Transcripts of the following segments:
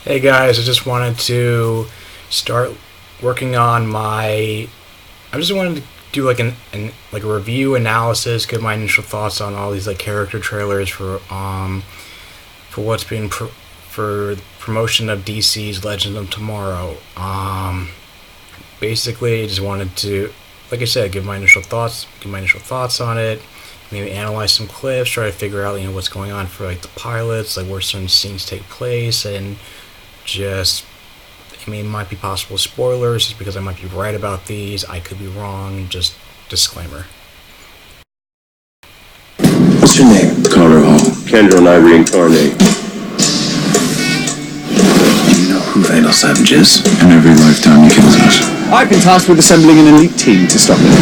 Hey guys, I just wanted to start working on my. I just wanted to do like a review analysis, give my initial thoughts on all these like character trailers for what's being for promotion of DC's Legends of Tomorrow. Basically, I just wanted to, like I said, give my initial thoughts on it. Maybe analyze some clips, try to figure out what's going on for like the pilots, like where certain scenes take place, and just, it might be possible spoilers just because I might be right about these. I could be wrong. Just disclaimer. What's your name? Carter Hall. Kendra and I reincarnate. Do you know who Vandal Savage is? And every lifetime he kills us. I've been tasked with assembling an elite team to stop him.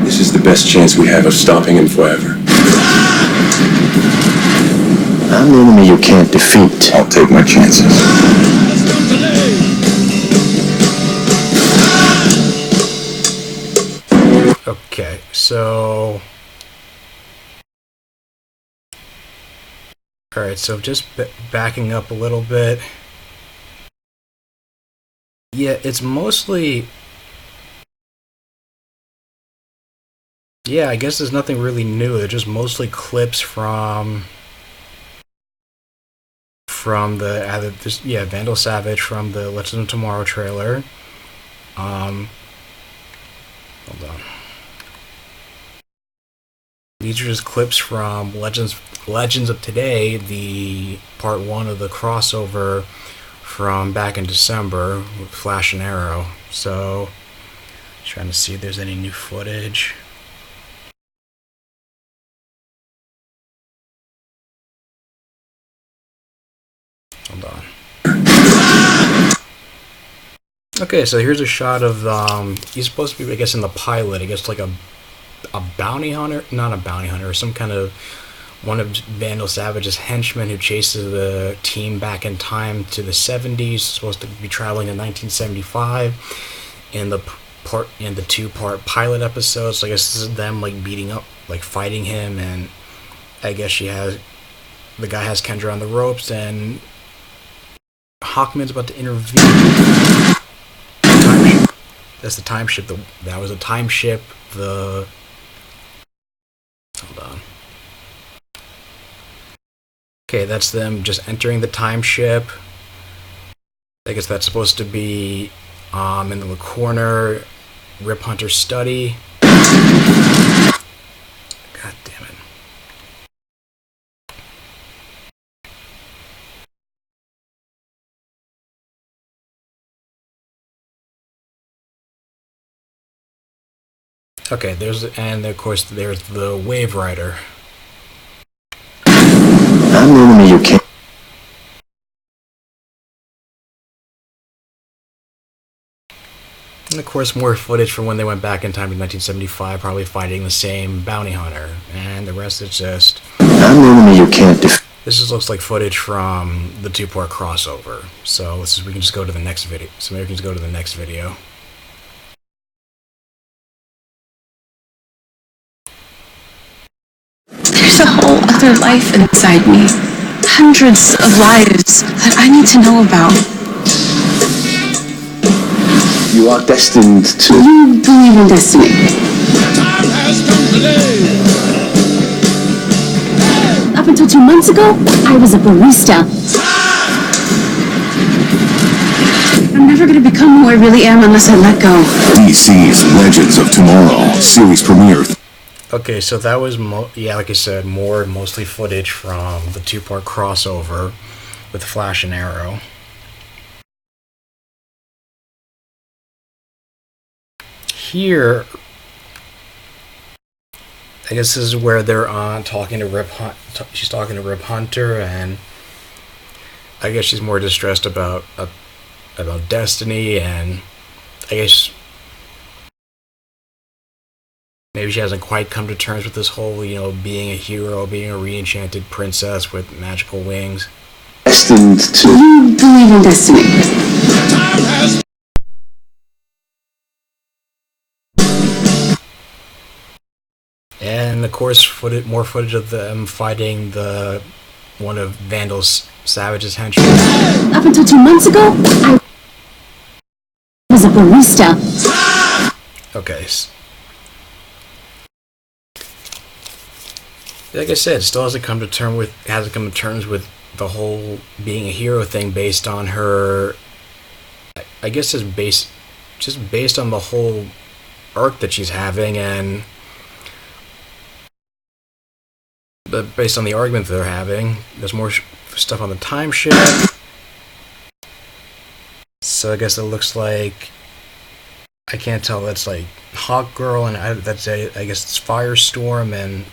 This is the best chance we have of stopping him forever. I'm the enemy you can't defeat. I'll take my chances. Okay, so. Alright, so just backing up a little bit. Yeah, it's mostly. Yeah, I guess there's nothing really new. They're just mostly clips from the Vandal Savage from the Legends of Tomorrow trailer. Hold on. These are just clips from Legends of Today, the part 1 of the crossover from back in December with Flash and Arrow. So, trying to see if there's any new footage. Hold on. Okay, so here's a shot of he's supposed to be, I guess, in the pilot. I guess like a bounty hunter, not a bounty hunter, some kind of one of Vandal Savage's henchmen who chases the team back in time to the 70s. Supposed to be traveling in 1975 in the two-part pilot episode. So I guess this is them like beating up, like fighting him, and I guess the guy has Kendra on the ropes, and Hawkman's about to intervene. That's the time ship. That was a time ship. Hold on. Okay, that's them just entering the time ship. I guess that's supposed to be in the corner, Rip Hunter's study. God damn it. Okay, of course there's the Wave Rider. I'm the enemy you can't. And of course more footage from when they went back in time to 1975, probably fighting the same bounty hunter. And the rest is just. I'm the enemy you can't defeat. This just looks like footage from the two-part crossover. So we can just go to the next video. So maybe we can just go to the next video. There's a whole other life inside me. Hundreds of lives that I need to know about. You are destined to. You believe in destiny. Up until 2 months ago, I was a barista. I'm never gonna become who I really am unless I let go. DC's Legends of Tomorrow series premiere. Okay, so that was, like I said, mostly footage from the two-part crossover with Flash and Arrow. Here, I guess this is where they're talking to she's talking to Rip Hunter, and I guess she's more distressed about Destiny, and I guess maybe she hasn't quite come to terms with this whole, being a hero, being a re-enchanted princess with magical wings. Destined to. You believe in destiny. And of course, more footage of them fighting the one of Vandal Savage's henchmen. Up until 2 months ago, I was a barista. Okay. Like I said, still hasn't come to terms with the whole being a hero thing based on her. I guess just based on the whole arc that she's having, and based on the argument that they're having. There's more stuff on the time ship. So I guess it looks like, I can't tell, that's like Hawk Girl, and I guess it's Firestorm, and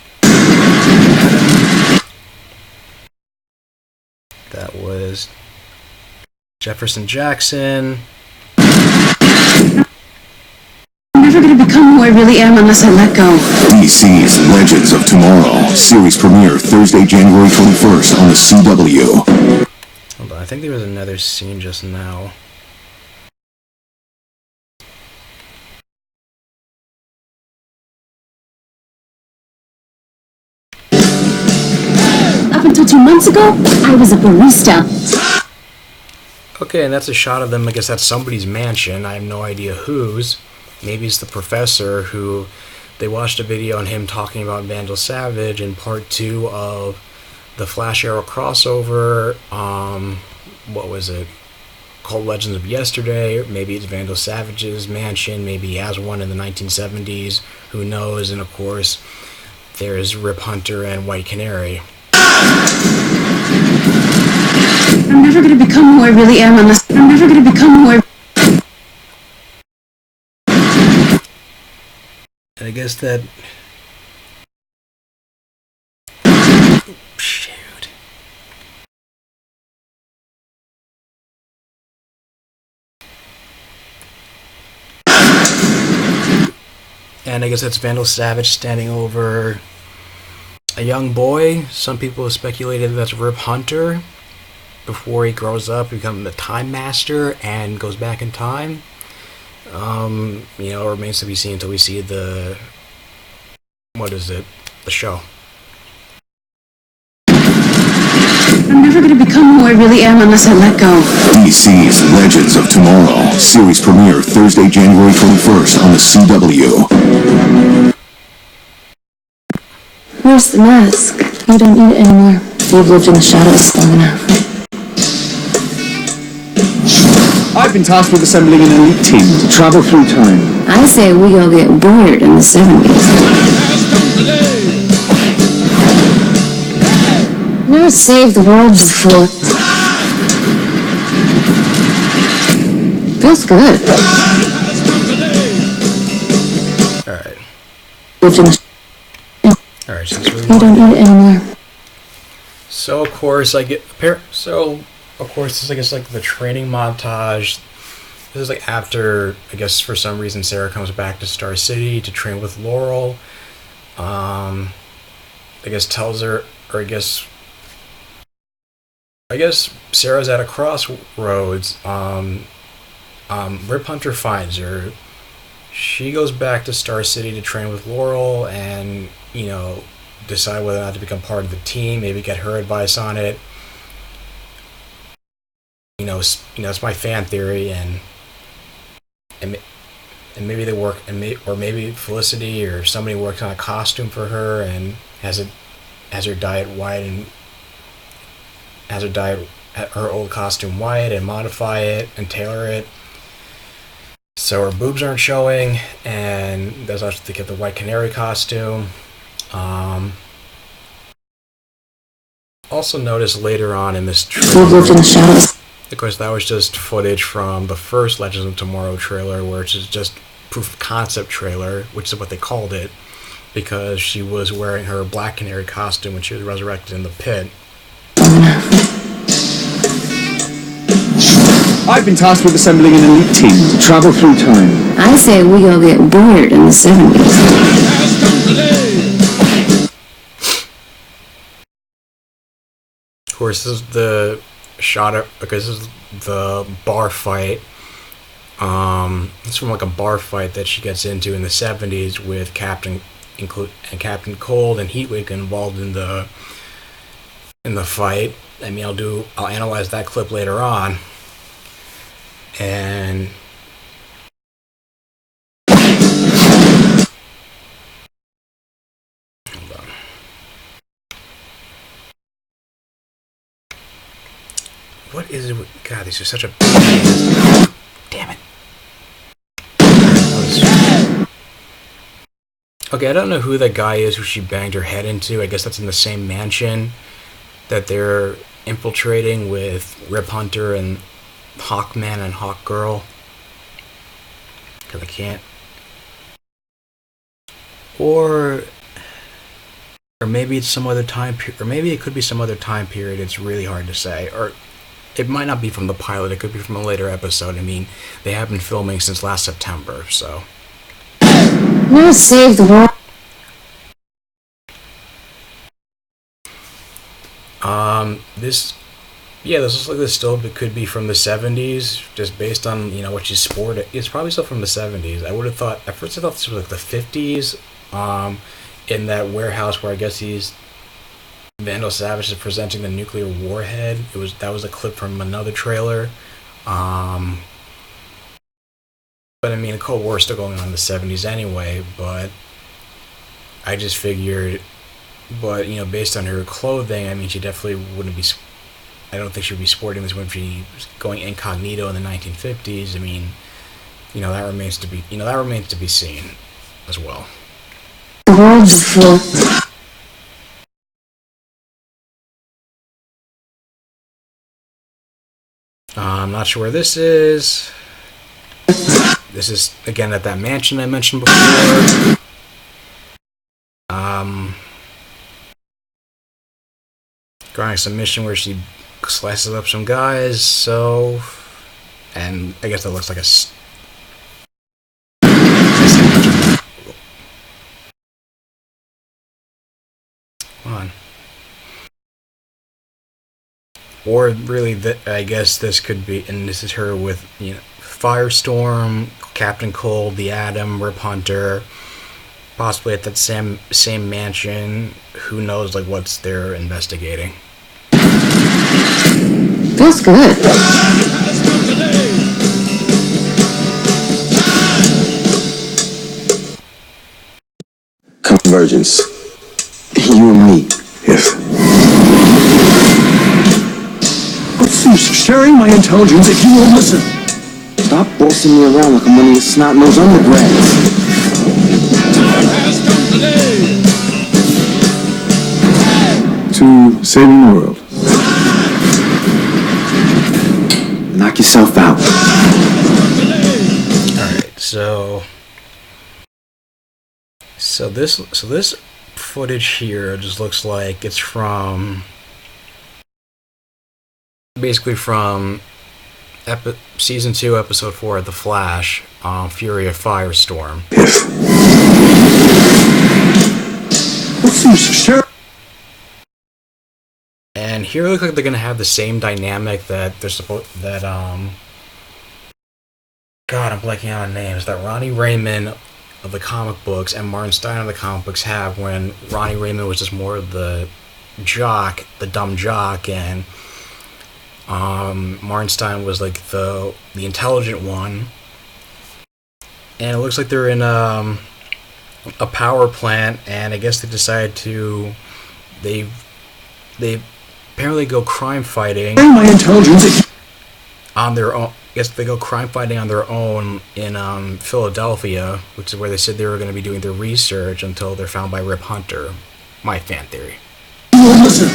that was Jefferson Jackson. I'm never gonna become who I really am unless I let go. DC's Legends of Tomorrow. Series premiere Thursday, January 21st on the CW. Hold on, I think there was another scene just now. Up until 2 months ago, I was a barista. Okay, and that's a shot of them. I guess that's somebody's mansion. I have no idea whose. Maybe it's the professor, who they watched a video on him talking about Vandal Savage in part 2 of the Flash Arrow crossover. What was it? Called Legends of Yesterday. Maybe it's Vandal Savage's mansion. Maybe he has one in the 1970s. Who knows? And of course, there's Rip Hunter and White Canary. I'm never gonna become who I really am unless I'm never gonna become who I. And I guess that. Shoot. And I guess that's Vandal Savage standing over a young boy. Some people have speculated that's Rip Hunter before he grows up, becomes the Time Master and goes back in time. It remains to be seen until we see the show. I'm never gonna become who I really am unless I let go. DC's Legends of Tomorrow. Series premiere Thursday, January 21st on the CW. Where's the mask? You don't need it anymore. You've lived in the shadows long enough. I've been tasked with assembling an elite team to travel through time. I say we all get bored in the 70s. Never saved the world before. Feels good. Alright. Lived in the Alright, since we You don't need it anymore. So of course this is, I guess, like the training montage. This is like after, I guess, for some reason Sarah comes back to Star City to train with Laurel. I guess tells her, or I guess Sarah's at a crossroads. Rip Hunter finds her. She goes back to Star City to train with Laurel and, decide whether or not to become part of the team, maybe get her advice on it. It's my fan theory, and maybe they work, or maybe Felicity or somebody works on a costume for her and has her dye it white, and has her dye her old costume white and modify it and tailor it so her boobs aren't showing, and that's also to get the White Canary costume. Also noticed later on in this trailer, We've lived in the shadows. of course, that was just footage from the first Legends of Tomorrow trailer, which is just proof of concept trailer, which is what they called it, because she was wearing her Black Canary costume when she was resurrected in the pit. I've been tasked with assembling an elite team to travel through time. I say we all get bored in the 70s. Of course, this is the shot of, because this is the bar fight. It's from like a bar fight that she gets into in the 70s with Captain Cold and Heatwave involved in the in the fight. I mean, I'll analyze that clip later on. And hold on. What is it with, God, these are such a damn it. Okay, I don't know who that guy is who she banged her head into. I guess that's in the same mansion that they're infiltrating with Rip Hunter and Hawkman and Hawkgirl. Because I can't. Or maybe it's some other time period. Or maybe it could be some other time period. It's really hard to say. Or it might not be from the pilot. It could be from a later episode. I mean, they have been filming since last September, so. Now save the world. This looks like this still could be from the 70s, just based on, you know, what she's sported. It's probably still from the 70s. I would have thought, at first I thought this was like the 50s, in that warehouse where I guess Vandal Savage is presenting the nuclear warhead. That was a clip from another trailer. But I mean, the Cold War is still going on in the 70s anyway, but I just figured, but, you know, based on her clothing, I mean, she definitely wouldn't be, I don't think she would be sporting this when she was going incognito in the 1950s. I mean, you know, that remains to be seen as well. The world's full. I'm not sure where this is. This is, again, at that mansion I mentioned before. Going some mission where she slices up some guys, so... And I guess that looks like a... Come on. Or really, I guess this could be, and this is her with, you know, Firestorm, Captain Cold, the Atom, Rip Hunter, possibly at that same mansion. Who knows, like, what's they're investigating. Feels good. Convergence. You and me. Yes. What's use sharing my intelligence if you won't listen? Stop bossing me around like I'm one of your snot-nosed undergrads. To saving the world. Knock yourself out. Alright, so this footage here just looks like it's from, basically from Season 2, Episode 4 of The Flash, Fury of Firestorm. Yes. What's use sharing? And here it looks like they're gonna have the same dynamic that they're God, I'm blanking out on names, that Ronnie Raymond of the comic books and Martin Stein of the comic books have, when Ronnie Raymond was just more of the jock, the dumb jock, and Martin Stein was like the intelligent one. And it looks like they're in a power plant, and I guess they decided to, they apparently go crime fighting My intelligence. on their own. I guess they go crime fighting on their own in Philadelphia, which is where they said they were going to be doing their research until they're found by Rip Hunter. My fan theory. You won't listen.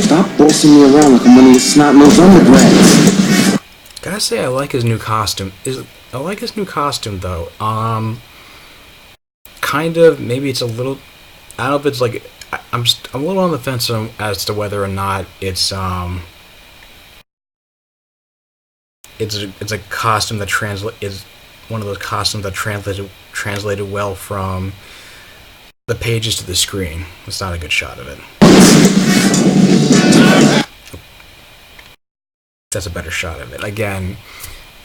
Stop bossing me around like I'm one of your snot-nosed undergrads. Gotta say, I like his new costume. I like his new costume though. Kind of. Maybe it's a little. I don't know if it's like. I'm a little on the fence as to whether or not it's a costume that is one of those costumes that translated well from the pages to the screen. It's not a good shot of it. That's a better shot of it. Again,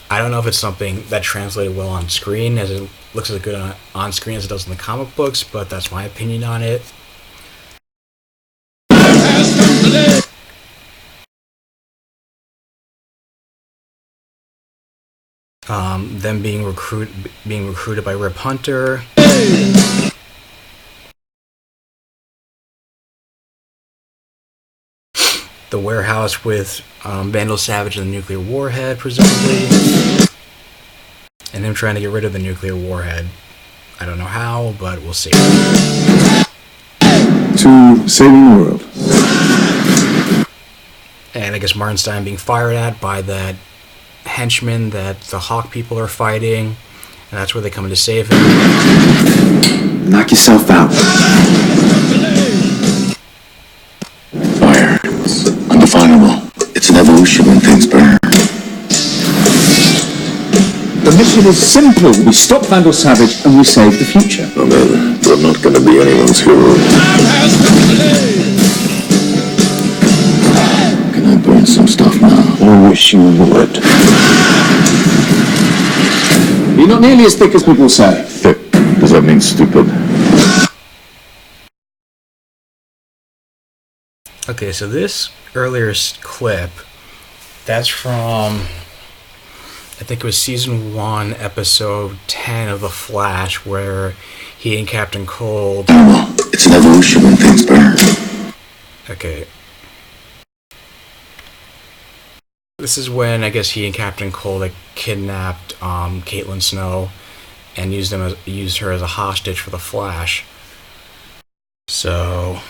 I don't know if it's something that translated well on screen, as it looks as good on screen as it does in the comic books, but that's my opinion on it. Them being recruited by Rip Hunter. The warehouse with Vandal Savage and the nuclear warhead, presumably. And him trying to get rid of the nuclear warhead. I don't know how, but we'll see. To saving the world. And I guess Martinstein being fired at by that henchman that the Hawk people are fighting. And that's where they come in to save him. Knock yourself out. Fire. It's undefinable. It's an evolution when things burn. The mission is simple. We stop Vandal Savage and we save the future. Well then, we're not gonna be anyone's hero. Can I burn some stuff now? I wish you would. You're not nearly as thick as people say. Thick. Does that mean stupid? Okay, so this earlier clip, that's from, I think it was season 1, episode 10 of The Flash, where he and Captain Cold... It's an evolution when things burn. Okay. This is when, I guess, he and Captain Cold kidnapped Caitlin Snow and used her as a hostage for The Flash. So...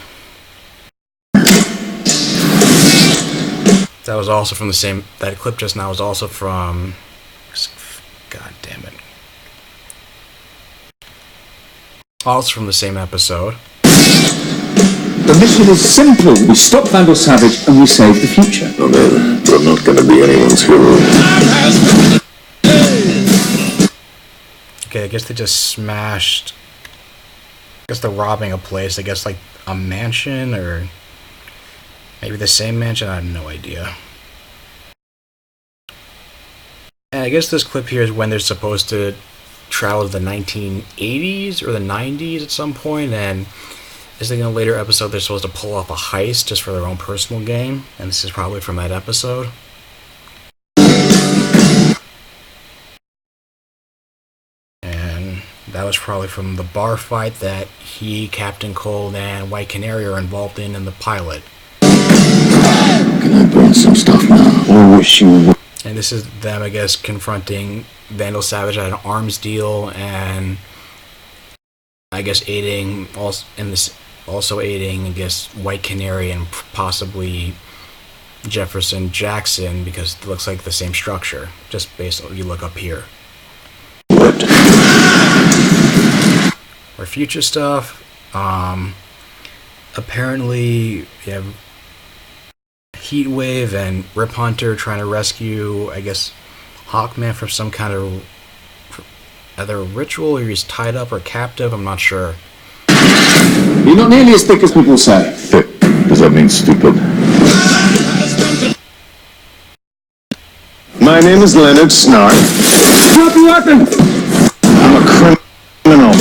that was also from the same... that clip just now was also from... God damn it. Also from the same episode. The mission is simple. We stop Vandal Savage and we save the future. Well then, we're not gonna be anyone's hero. Okay, I guess they just smashed... I guess they're robbing a place. I guess like a mansion or... maybe the same mansion? I have no idea. And I guess this clip here is when they're supposed to travel to the 1980s or the 90s at some point, and I think in a later episode they're supposed to pull off a heist just for their own personal gain, and this is probably from that episode. And that was probably from the bar fight that he, Captain Cold, and White Canary are involved in the pilot. Can I burn some stuff now? I wish you would. And this is them, I guess, confronting Vandal Savage at an arms deal, and I guess aiding, I guess, White Canary and possibly Jefferson Jackson, because it looks like the same structure, just based on what you look up here. What? Or future stuff. Apparently, you have Heatwave and Rip Hunter trying to rescue, I guess, Hawkman from some kind of either ritual, or he's tied up or captive, I'm not sure. You're not nearly as thick as people say. Thick. Does that mean stupid? My name is Leonard Snark. Drop your weapon! I'm a criminal.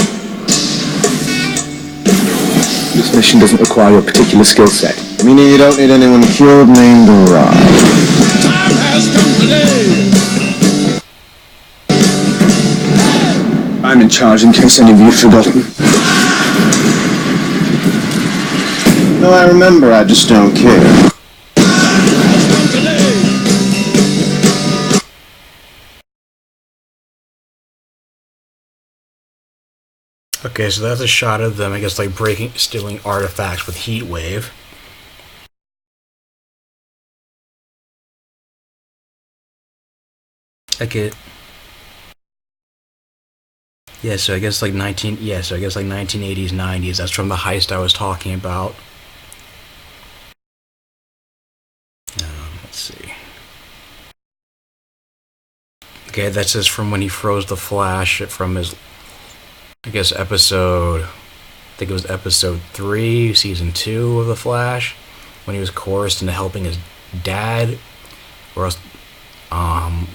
This mission doesn't require your particular skill set. Meaning you don't need anyone killed, named, or robbed. I'm in charge in case any of you have forgotten. No, I remember, I just don't care. Okay, so that's a shot of them, I guess, like stealing artifacts with Heatwave. Okay. Yeah, so I guess like 1980s, 90s. That's from the heist I was talking about. Let's see. Okay, that's just from when he froze the Flash from his, I guess, I think it was episode 3, season 2 of The Flash, when he was coerced into helping his dad, or else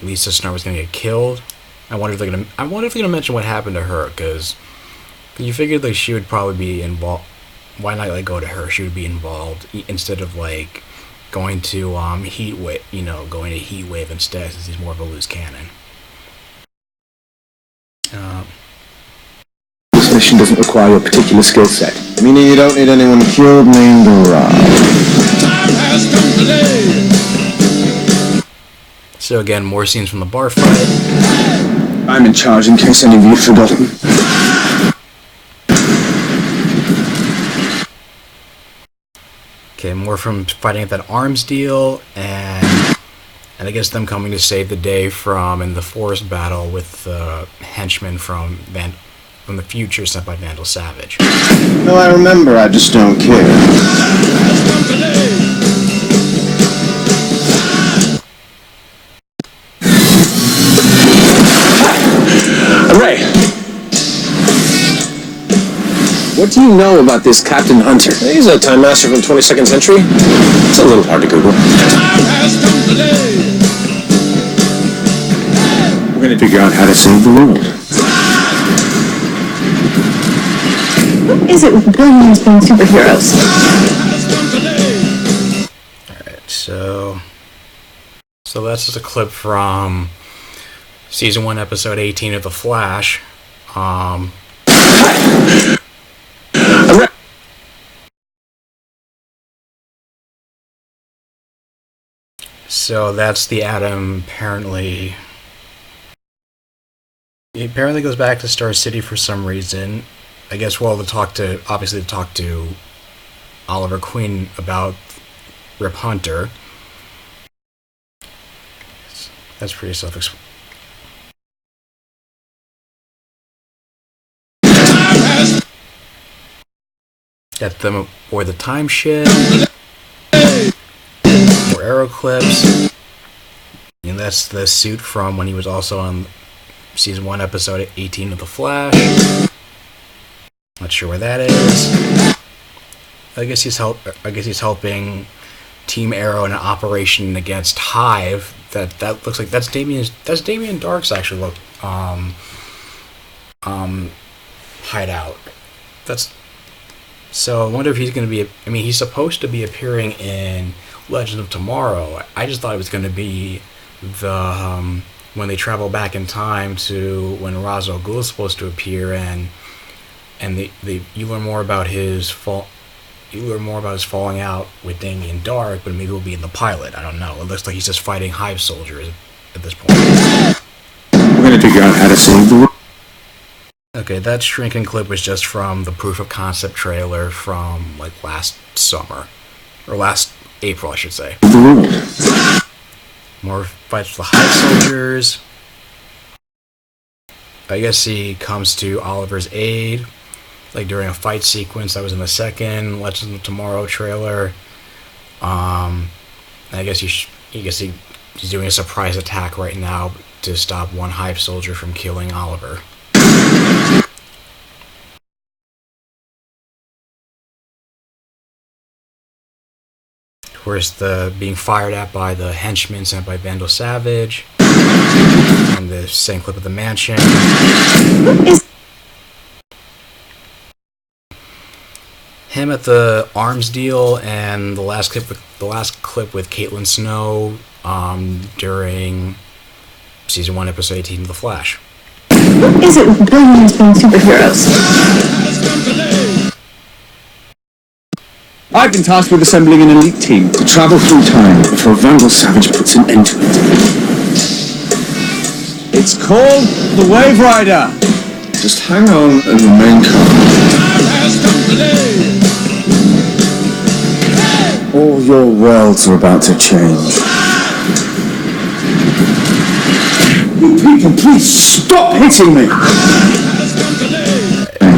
Lisa Snart was gonna get killed. I wonder if they're gonna mention what happened to her, because you figured like she would probably be involved. Why not like go to her? She would be involved instead of like going to Heatwave. Going to Heatwave instead, since he's more of a loose cannon. This mission doesn't require a particular skill set. Meaning you don't need anyone killed, maimed, or robbed. So again, more scenes from the bar fight. I'm in charge in case any of you have forgotten. Okay, more from fighting at that arms deal, and I guess them coming to save the day from in the forest battle with the henchmen from the future sent by Vandal Savage. No, I remember, I just don't care. Ray! What do you know about this Captain Hunter? He's a Time Master from 22nd century. It's a little hard to Google. We're gonna figure out how to save the world. What is it with billionaires being superheroes? Alright, so that's just a clip from Season 1, Episode 18 of The Flash. So that's the Atom apparently... He apparently goes back to Star City for some reason. I guess, well, to talk to Oliver Queen about Rip Hunter. That's pretty self-explanatory. Got them or the time ship. More arrow clips. And that's the suit from when he was also on Season 1, Episode 18 of The Flash. Not sure where that is. I guess he's helping Team Arrow in an operation against Hive. That looks like that's Damien Dark's actually hideout. So I wonder if he's going to be... I mean, he's supposed to be appearing in Legends of Tomorrow. I just thought it was going to be the when they travel back in time to when Ra's al Ghul is supposed to appear, and you learn more about his falling out with Damien Dark, but maybe it'll be in the pilot. I don't know. It looks like he's just fighting Hive soldiers at this point. We're gonna figure out how to save the world. Okay, that shrinking clip was just from the proof of concept trailer from like last summer, or last April, I should say. The world. More fights with the Hive soldiers. I guess he comes to Oliver's aid, like during a fight sequence that was in the second Legends of Tomorrow trailer. I guess he's doing a surprise attack right now to stop one Hive soldier from killing Oliver. Of course, the being fired at by the henchmen sent by Vandal Savage, and the same clip of the mansion. Him at the arms deal, and the last clip with Caitlin Snow during Season 1, Episode 18 of The Flash. What is it with billionaires being superheroes? I've been tasked with assembling an elite team To travel through time before Vandal Savage puts an end to it. It's called the Wave Rider. Just hang on and remain calm. All your worlds are about to change. You people, please stop hitting me!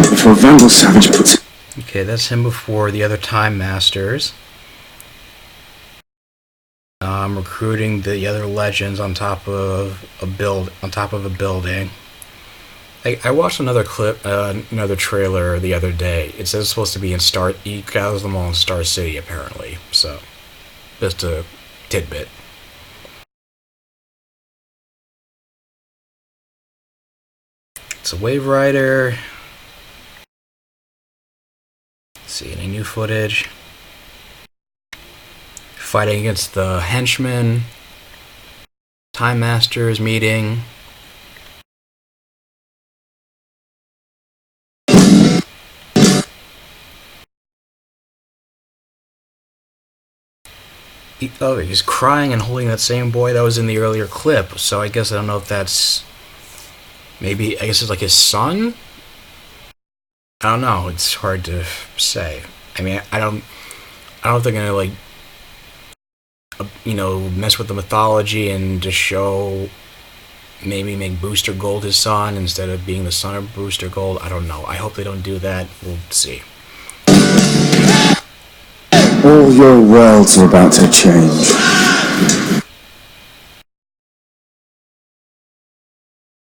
Before Vandal Savage puts it... Okay, that's him before the other Time Masters. Recruiting the other legends on top of a building. I watched another clip, another trailer the other day. It says it's supposed to be in he gathers them all in Star City, apparently. So, just a tidbit. It's a Wave Rider. Let's see, any new footage? Fighting against the henchmen. Time Masters meeting. he's crying and holding that same boy that was in the earlier clip. So I guess I don't know if that's maybe, I guess it's like his son. I don't know. It's hard to say. I mean, I don't know if they're gonna like, mess with the mythology and just show, maybe make Booster Gold his son instead of being the son of Booster Gold. I don't know. I hope they don't do that. We'll see. All your worlds are about to change.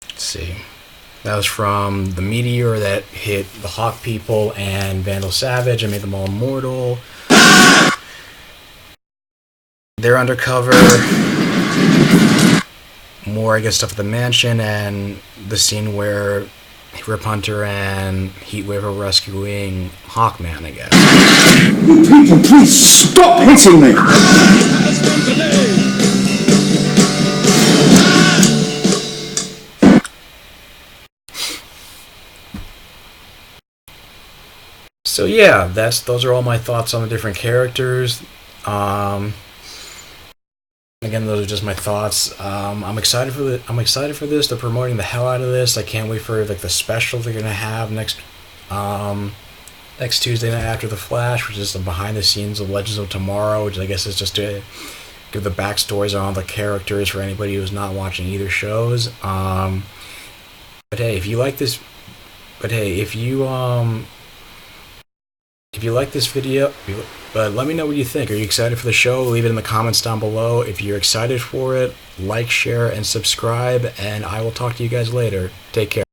Let's see. That was from the meteor that hit the Hawk people and Vandal Savage and made them all immortal. They're undercover. More, I guess, stuff at the mansion, and the scene where Rip Hunter and Heatwave are rescuing Hawkman, I guess. You people, please stop hitting me! So yeah, those are all my thoughts on the different characters. Again, those are just my thoughts. I'm excited for this. They're promoting the hell out of this. I can't wait for like the special they're gonna have next Tuesday night after the Flash, which is the behind the scenes of Legends of Tomorrow, which I guess is just to give the backstories on all the characters for anybody who's not watching either shows. But hey, if you like this, if you like this video, let me know what you think. Are you excited for the show? Leave it in the comments down below. If you're excited for it, like, share, and subscribe, and I will talk to you guys later. Take care.